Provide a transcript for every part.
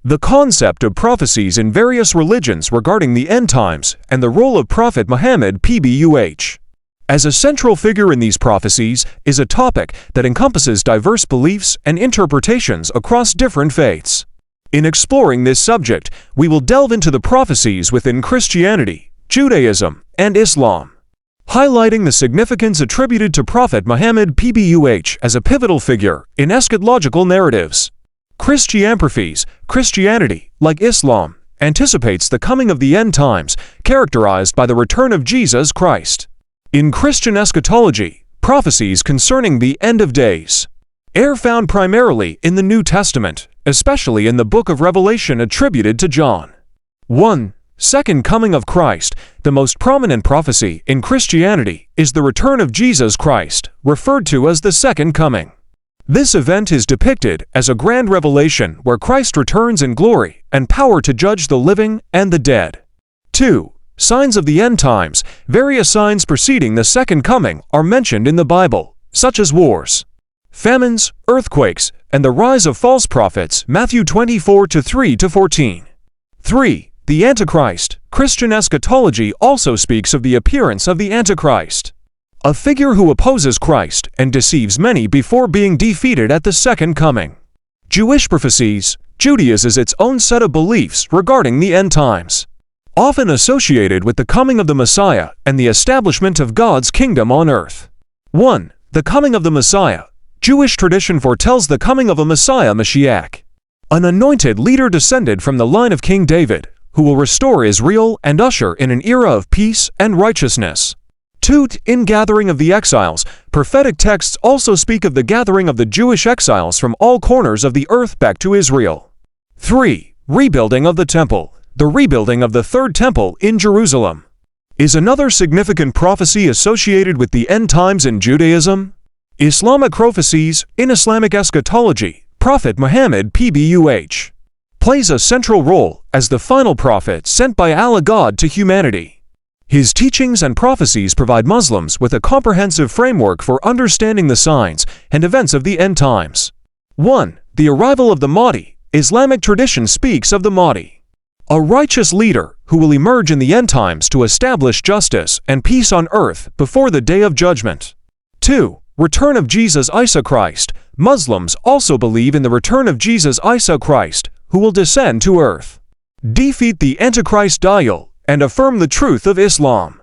The concept of prophecies in various religions regarding the end times and the role of Prophet Muhammad PBUH as a central figure in these prophecies is a topic that encompasses diverse beliefs and interpretations across different faiths. In exploring this subject, we will delve into the prophecies within Christianity, Judaism, and Islam, highlighting the significance attributed to Prophet Muhammad PBUH as a pivotal figure in eschatological narratives. Christianity, like Islam, anticipates the coming of the end times, characterized by the return of Jesus Christ. In Christian eschatology, prophecies concerning the end of days are found primarily in the New Testament, especially in the book of Revelation attributed to John. 1. Second coming of Christ. The most prominent prophecy in Christianity is the return of Jesus Christ, referred to as the second coming. This event is depicted as a grand revelation where Christ returns in glory and power to judge the living and the dead. 2. Signs of the end times. Various signs preceding the second coming are mentioned in the Bible, such as wars, famines, earthquakes, and the rise of false prophets. Matthew 24:3-14. 3. The Antichrist. Christian eschatology also speaks of the appearance of the Antichrist, a figure who opposes Christ and deceives many before being defeated at the second coming. Jewish prophecies. Judaism is its own set of beliefs regarding the end times, often associated with the coming of the Messiah and the establishment of God's kingdom on earth. 1. The coming of the Messiah. Jewish tradition foretells the coming of a Messiah, Mashiach, an anointed leader descended from the line of King David, who will restore Israel and usher in an era of peace and righteousness. 2. Ingathering of the exiles. Prophetic texts also speak of the gathering of the Jewish exiles from all corners of the earth back to Israel. 3. Rebuilding of the temple. The rebuilding of the third temple in Jerusalem is another significant prophecy associated with the end times in Judaism. Islamic prophecies. In Islamic eschatology, Prophet Muhammad PBUH plays a central role as the final prophet sent by Allah God to humanity. His teachings and prophecies provide Muslims with a comprehensive framework for understanding the signs and events of the end times. 1. The arrival of the Mahdi. Islamic tradition speaks of the Mahdi, a righteous leader who will emerge in the end times to establish justice and peace on earth before the day of judgment. 2. Return of Jesus Isa Christ. Muslims also believe in the return of Jesus Isa Christ, who will descend to earth, defeat the Antichrist Dajjal, and affirm the truth of Islam.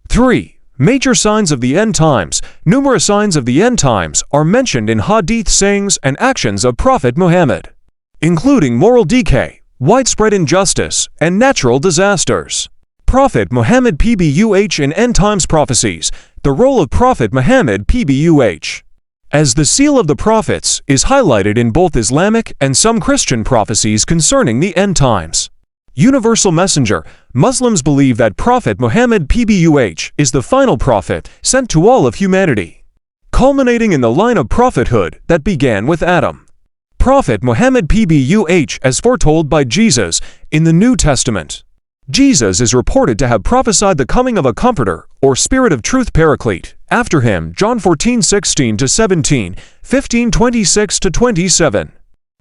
3. Major signs of the end times. Numerous signs of the end times are mentioned in hadith sayings and actions of Prophet Muhammad, including moral decay, widespread injustice, and natural disasters. Prophet Muhammad PBUH in end times prophecies. The role of Prophet Muhammad PBUH as the seal of the prophets is highlighted in both Islamic and some Christian prophecies concerning the end times. Universal messenger. Muslims believe that Prophet Muhammad PBUH is the final prophet sent to all of humanity, culminating in the line of prophethood that began with Adam. Prophet Muhammad PBUH as foretold by Jesus in the New Testament. Jesus is reported to have prophesied the coming of a comforter or spirit of truth paraclete after him. John 14:16-17, 15:26-27.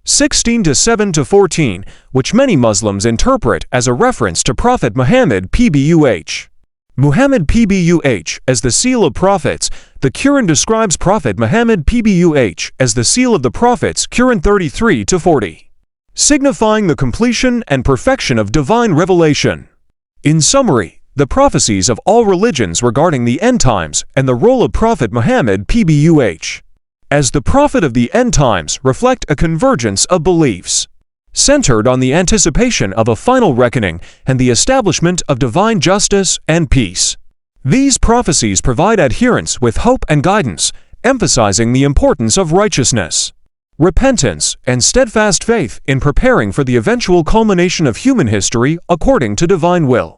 16:7-14, which many Muslims interpret as a reference to Prophet Muhammad PBUH. Muhammad PBUH as the seal of prophets. The Quran describes Prophet Muhammad PBUH as the seal of the prophets, Quran 33-40, signifying the completion and perfection of divine revelation. In summary, the prophecies of all religions regarding the end times and the role of Prophet Muhammad PBUH as the prophet of the end times reflect a convergence of beliefs centered on the anticipation of a final reckoning and the establishment of divine justice and peace. These prophecies provide adherents with hope and guidance, emphasizing the importance of righteousness, repentance, and steadfast faith in preparing for the eventual culmination of human history according to divine will.